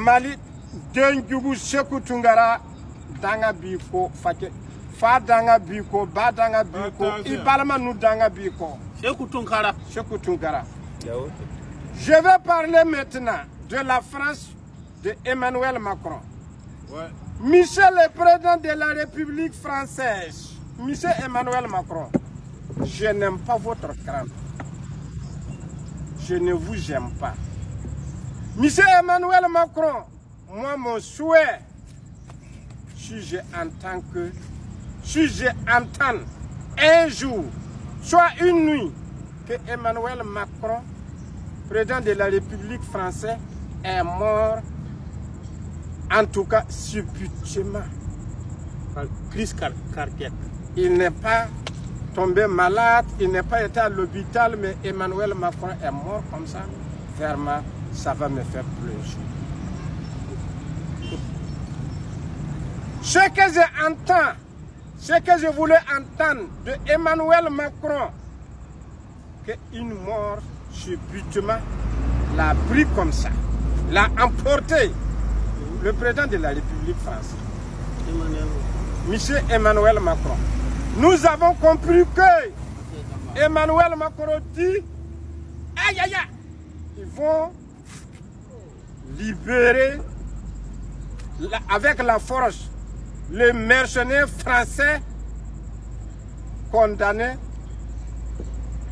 Mali Denjugu Sekou Tungara danga biko fake fa danga biko ba danga biko ibalama nu danga biko Sekou Tungara. Je vais parler maintenant de la France de Emmanuel Macron. Ouais. Monsieur le président de la République française, monsieur Emmanuel Macron, je n'aime pas votre crâne. Je ne vous aime pas. Monsieur Emmanuel Macron, moi mon souhait, si j'entends un jour, soit une nuit, que Emmanuel Macron, président de la République française, est mort, en tout cas subitement, crise cardiaque. Il n'est pas tombé malade, il n'est pas été à l'hôpital, mais Emmanuel Macron est mort comme ça. Vraiment, ça va me faire pleurer. Ce que j'entends, ce que je voulais entendre de Emmanuel Macron, qu'une mort subitement l'a pris comme ça, l'a emporté. Le président de la République française, monsieur Emmanuel Macron. Nous avons compris que Emmanuel Macron dit, aïe aïe aïe, ils vont libérer avec la force les mercenaires français condamnés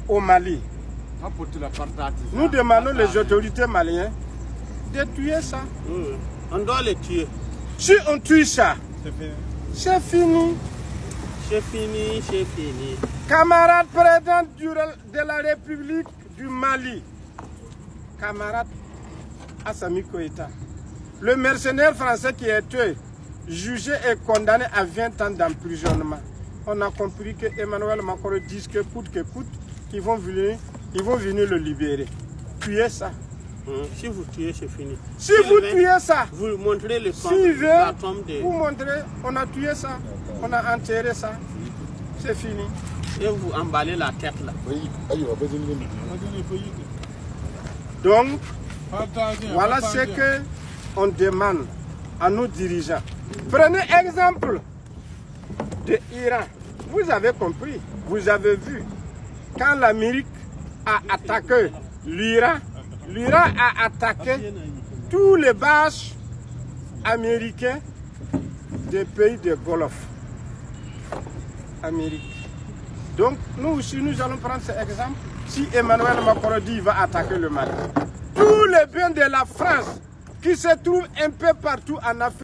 au Mali. Nous demandons les autorités maliennes de tuer ça. On doit les tuer. Si on tue ça, c'est fini. C'est fini, c'est fini. Camarade président de la République du Mali, camarade Assimi Goïta, le mercenaire français qui est tué, jugé et condamné à 20 ans d'emprisonnement. On a compris que Emmanuel Macron dit que coûte, qu'ils vont venir le libérer. Tuez ça. Si vous tuez, c'est fini. Si vous tuez ça, vous montrez le sang. La tombe de... Vous montrez, on a tué ça, on a enterré ça, c'est fini. Et vous emballez la tête là. Donc, voilà ce que on demande à nos dirigeants. Prenez exemple de l'Iran. Vous avez compris, vous avez vu, quand l'Amérique a attaqué l'Iran, l'Iran a attaqué tous les bases américains des pays de Golfe. Amérique. Donc, nous aussi, nous allons prendre cet exemple. Si Emmanuel Macron dit qu'il va attaquer le Mali, tous les biens de la France qui se trouvent un peu partout en Afrique,